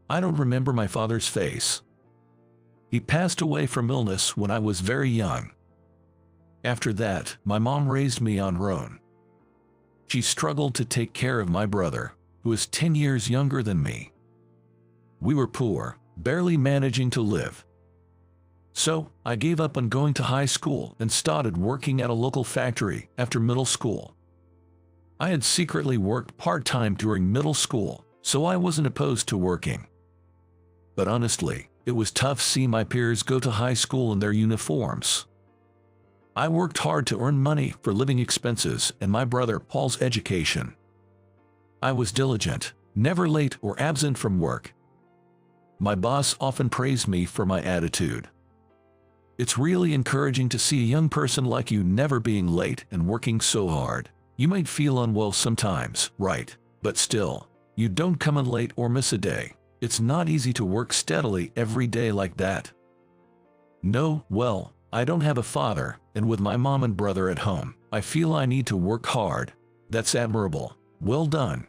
I don't remember my father's face. He passed away from illness when I was very young. After that, my mom raised me on her own. She struggled to take care of my brother, who is 10 years younger than me. We were poor, barely managing to live. So, I gave up on going to high school and started working at a local factory after middle school. I had secretly worked part-time during middle school, so I wasn't opposed to working. But honestly, it was tough seeing my peers go to high school in their uniforms. I worked hard to earn money for living expenses and my brother Paul's education. I was diligent, never late or absent from work. My boss often praised me for my attitude. It's really encouraging to see a young person like you never being late and working so hard. You might feel unwell sometimes, right? But still, you don't come in late or miss a day. It's not easy to work steadily every day like that. No, well, I don't have a father, and with my mom and brother at home, I feel I need to work hard. That's admirable. Well done.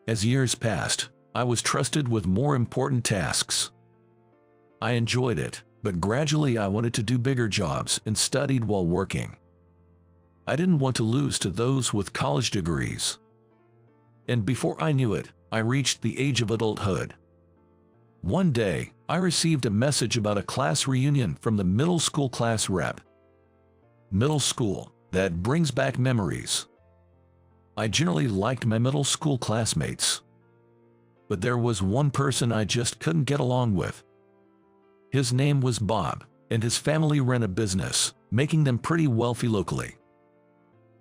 As years passed, I was trusted with more important tasks. I enjoyed it, but gradually I wanted to do bigger jobs and studied while working. I didn't want to lose to those with college degrees. And before I knew it, I reached the age of adulthood. One day, I received a message about a class reunion from the middle school class rep. Middle school, that brings back memories. I generally liked my middle school classmates. But there was one person I just couldn't get along with. His name was Bob, and his family ran a business, making them pretty wealthy locally.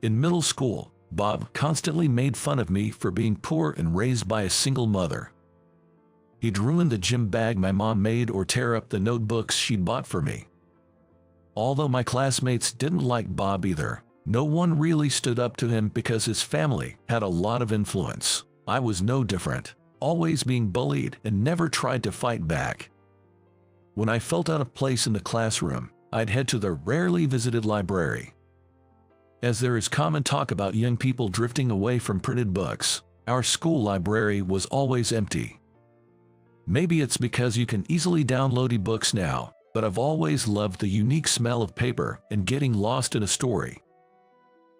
In middle school, Bob constantly made fun of me for being poor and raised by a single mother. He'd ruin the gym bag my mom made or tear up the notebooks she'd bought for me. Although my classmates didn't like Bob either, no one really stood up to him because his family had a lot of influence. I was no different, always being bullied and never tried to fight back. When I felt out of place in the classroom, I'd head to the rarely visited library. As there is common talk about young people drifting away from printed books, our school library was always empty. Maybe it's because you can easily download ebooks now, but I've always loved the unique smell of paper and getting lost in a story.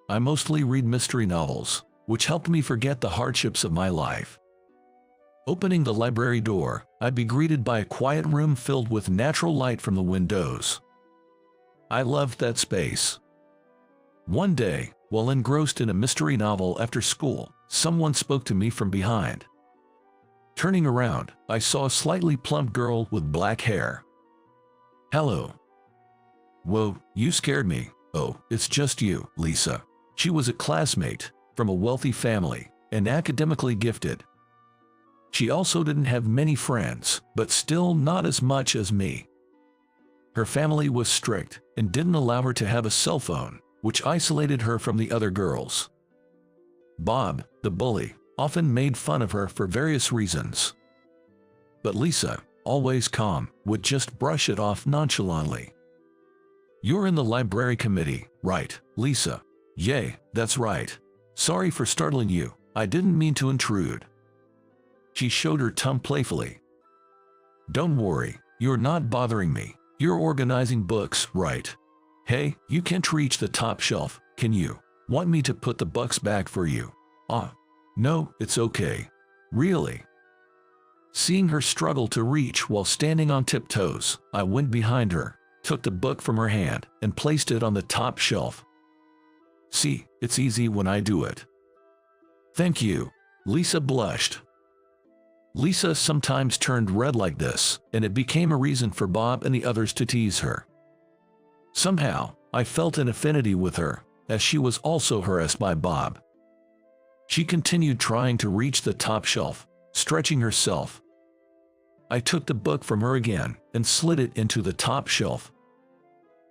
I mostly read mystery novels, which helped me forget the hardships of my life. Opening the library door, I'd be greeted by a quiet room filled with natural light from the windows. I loved that space. One day, while engrossed in a mystery novel after school, someone spoke to me from behind. Turning around, I saw a slightly plump girl with black hair. "Hello." "Whoa, you scared me." "Oh, it's just you, Lisa." She was a classmate, from a wealthy family, and academically gifted. She also didn't have many friends, but still not as much as me. Her family was strict and didn't allow her to have a cell phone, which isolated her from the other girls. Bob, the bully, often made fun of her for various reasons. But Lisa, always calm, would just brush it off nonchalantly. "You're in the library committee, right, Lisa?" "Yay, that's right. Sorry for startling you, I didn't mean to intrude." She showed her tongue playfully. "Don't worry, you're not bothering me. You're organizing books, right? Hey, you can't reach the top shelf, can you? Want me to put the books back for you?" No, it's okay. Really." Seeing her struggle to reach while standing on tiptoes, I went behind her, took the book from her hand, and placed it on the top shelf. "See, it's easy when I do it." "Thank you." Lisa blushed. Lisa sometimes turned red like this, and it became a reason for Bob and the others to tease her. Somehow, I felt an affinity with her, as she was also harassed by Bob. She continued trying to reach the top shelf, stretching herself. I took the book from her again and slid it into the top shelf.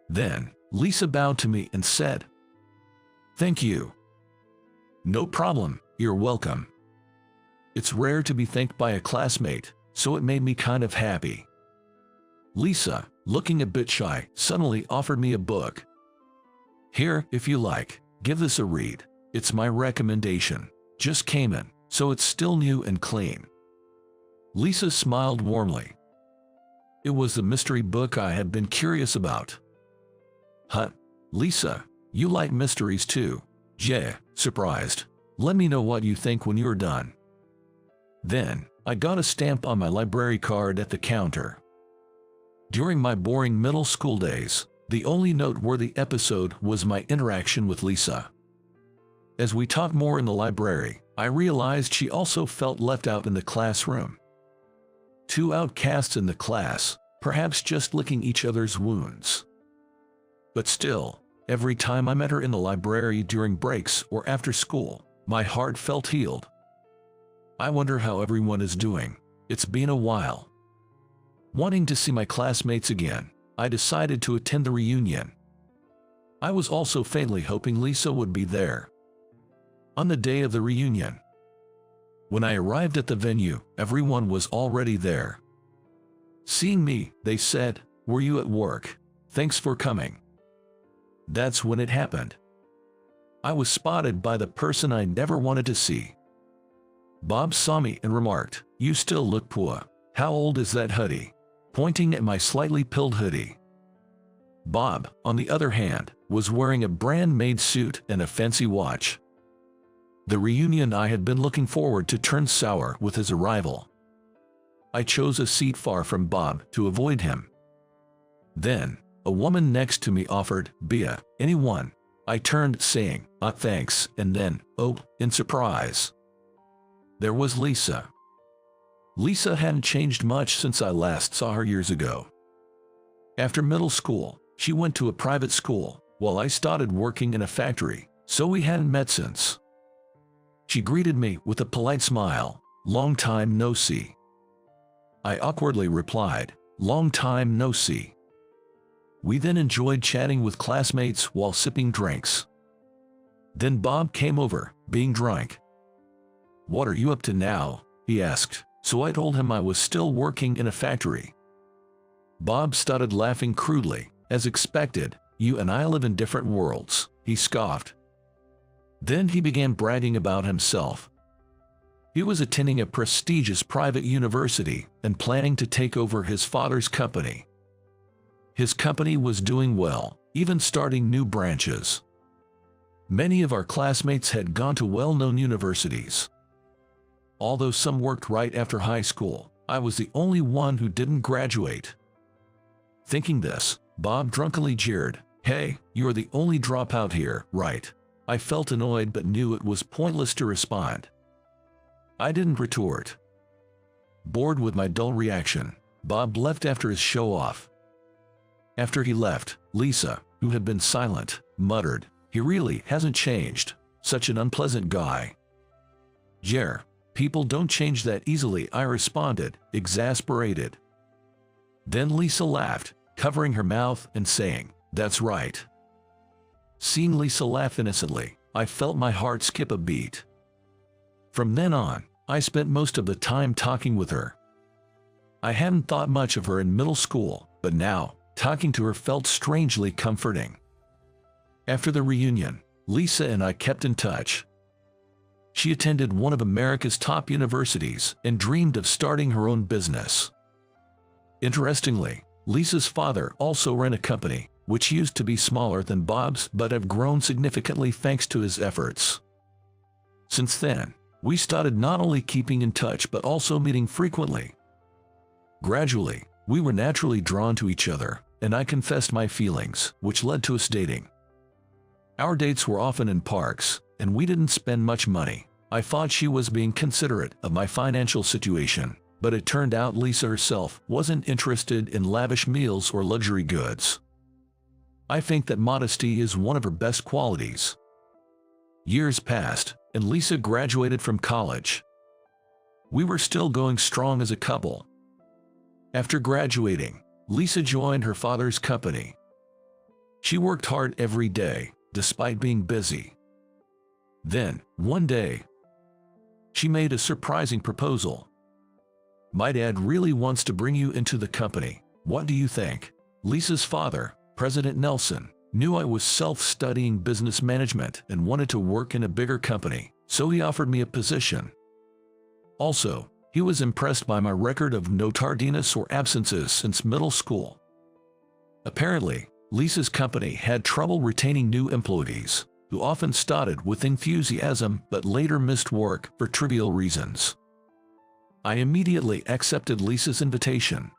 Then, Lisa bowed to me and said, "Thank you." "No problem, you're welcome." It's rare to be thanked by a classmate, so it made me kind of happy. Lisa, looking a bit shy, suddenly offered me a book. "Here, if you like, give this a read. It's my recommendation. Just came in, so it's still new and clean." Lisa smiled warmly. It was the mystery book I had been curious about. Huh? Lisa, you like mysteries too? Yeah, surprised. Let me know what you think when you're done. Then, I got a stamp on my library card at the counter. During my boring middle school days, the only noteworthy episode was my interaction with Lisa. As we talked more in the library, I realized she also felt left out in the classroom. Two outcasts in the class, perhaps just licking each other's wounds. But still, every time I met her in the library during breaks or after school, my heart felt healed. I wonder how everyone is doing. It's been a while. Wanting to see my classmates again, I decided to attend the reunion. I was also faintly hoping Lisa would be there. On the day of the reunion, when I arrived at the venue, everyone was already there. Seeing me, they said, "Were you at work? Thanks for coming." That's when it happened. I was spotted by the person I never wanted to see. Bob saw me and remarked, "You still look poor. How old is that hoodie?" Pointing at my slightly pilled hoodie. Bob, on the other hand, was wearing a brand-made suit and a fancy watch. The reunion I had been looking forward to turned sour with his arrival. I chose a seat far from Bob to avoid him. Then, a woman next to me offered, "Bia, anyone?" I turned, saying, Thanks," and then, oh, in surprise, there was Lisa. Lisa hadn't changed much since I last saw her years ago. After middle school, she went to a private school, while I started working in a factory, so we hadn't met since. She greeted me with a polite smile, "Long time no see." I awkwardly replied, "Long time no see." We then enjoyed chatting with classmates while sipping drinks. Then Bob came over, being drunk. "What are you up to now?" he asked, so I told him I was still working in a factory. Bob started laughing crudely, as expected. "You and I live in different worlds," he scoffed. Then he began bragging about himself. He was attending a prestigious private university and planning to take over his father's company. His company was doing well, even starting new branches. Many of our classmates had gone to well-known universities. Although some worked right after high school, I was the only one who didn't graduate. Thinking this, Bob drunkenly jeered, "Hey, you are the only dropout here, right?" I felt annoyed but knew it was pointless to respond. I didn't retort. Bored with my dull reaction, Bob left after his show-off. After he left, Lisa, who had been silent, muttered, "He really hasn't changed. Such an unpleasant guy." "Yeah, people don't change that easily," I responded, exasperated. Then Lisa laughed, covering her mouth and saying, "That's right." Seeing Lisa laugh innocently, I felt my heart skip a beat. From then on, I spent most of the time talking with her. I hadn't thought much of her in middle school, but now, talking to her felt strangely comforting. After the reunion, Lisa and I kept in touch. She attended one of America's top universities and dreamed of starting her own business. Interestingly, Lisa's father also ran a company, which used to be smaller than Bob's but have grown significantly thanks to his efforts. Since then, we started not only keeping in touch but also meeting frequently. Gradually, we were naturally drawn to each other, and I confessed my feelings, which led to us dating. Our dates were often in parks, and we didn't spend much money. I thought she was being considerate of my financial situation, but it turned out Lisa herself wasn't interested in lavish meals or luxury goods. I think that modesty is one of her best qualities. Years passed, and Lisa graduated from college. We were still going strong as a couple. After graduating, Lisa joined her father's company. She worked hard every day, despite being busy. Then, one day, she made a surprising proposal. "My dad really wants to bring you into the company. What do you think?" Lisa's father, President Nelson, knew I was self-studying business management and wanted to work in a bigger company, so he offered me a position. Also, He was impressed by my record of no tardiness or absences since middle school. Apparently, Lisa's company had trouble retaining new employees, who often started with enthusiasm but later missed work for trivial reasons. I immediately accepted Lisa's invitation.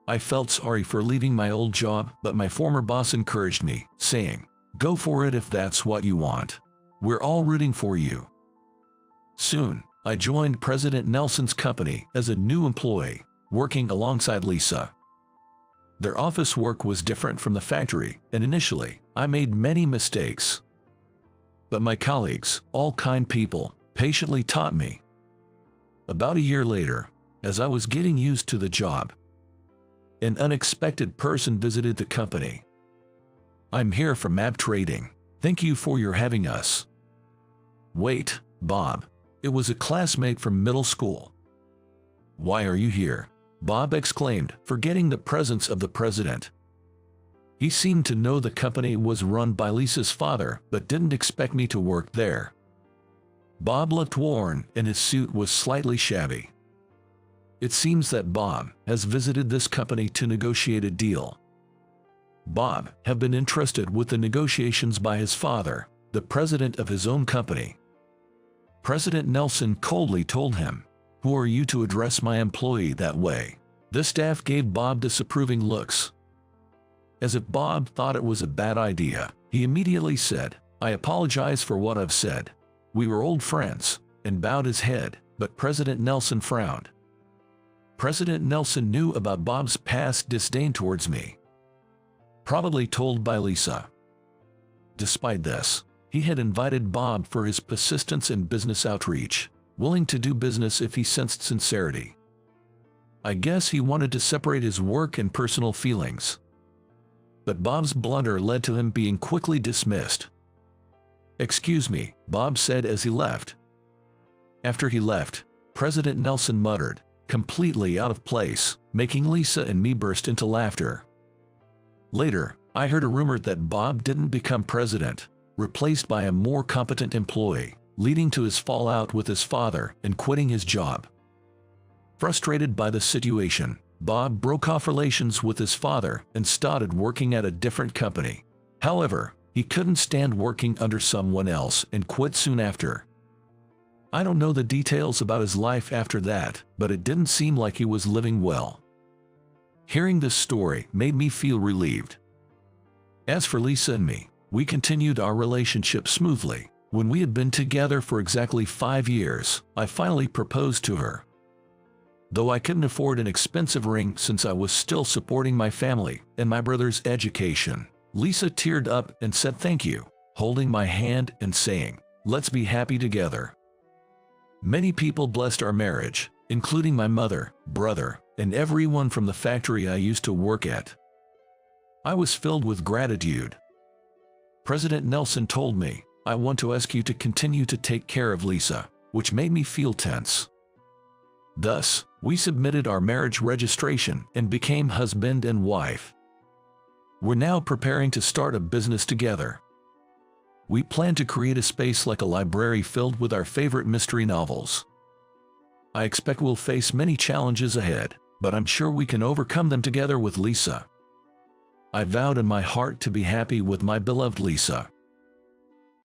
I felt sorry for leaving my old job, but my former boss encouraged me, saying, "Go for it if that's what you want. We're all rooting for you." Soon, I joined President Nelson's company as a new employee, working alongside Lisa. Their office work was different from the factory, and initially, I made many mistakes. But my colleagues, all kind people, patiently taught me. About a year later, as I was getting used to the job, an unexpected person visited the company. "I'm here from Map Trading. Thank you for your having us." "Wait, Bob." It was a classmate from middle school. "Why are you here?" Bob exclaimed, forgetting the presence of the president. He seemed to know the company was run by Lisa's father, but didn't expect me to work there. Bob looked worn, and his suit was slightly shabby. It seems that Bob has visited this company to negotiate a deal. Bob had been entrusted with the negotiations by his father, the president of his own company. President Nelson coldly told him, "Who are you to address my employee that way?" The staff gave Bob disapproving looks. As if Bob thought it was a bad idea, he immediately said, "I apologize for what I've said. We were old friends," and bowed his head, but President Nelson frowned. President Nelson knew about Bob's past disdain towards me, probably told by Lisa. Despite this, he had invited Bob for his persistence in business outreach, willing to do business if he sensed sincerity. I guess he wanted to separate his work and personal feelings. But Bob's blunder led to him being quickly dismissed. "Excuse me," Bob said as he left. After he left, President Nelson muttered, completely out of place, making Lisa and me burst into laughter. Later, I heard a rumor that Bob didn't become president, replaced by a more competent employee, leading to his fallout with his father and quitting his job. Frustrated by the situation, Bob broke off relations with his father and started working at a different company. However, he couldn't stand working under someone else and quit soon after. I don't know the details about his life after that, but it didn't seem like he was living well. Hearing this story made me feel relieved. As for Lisa and me, we continued our relationship smoothly. When we had been together for exactly 5 years, I finally proposed to her. Though I couldn't afford an expensive ring since I was still supporting my family and my brother's education, Lisa teared up and said thank you, holding my hand and saying, "Let's be happy together." Many people blessed our marriage, including my mother, brother, and everyone from the factory I used to work at. I was filled with gratitude. President Nelson told me, "I want to ask you to continue to take care of Lisa," which made me feel tense. Thus, we submitted our marriage registration and became husband and wife. We're now preparing to start a business together. We plan to create a space like a library filled with our favorite mystery novels. I expect we'll face many challenges ahead, but I'm sure we can overcome them together with Lisa. I vowed in my heart to be happy with my beloved Lisa.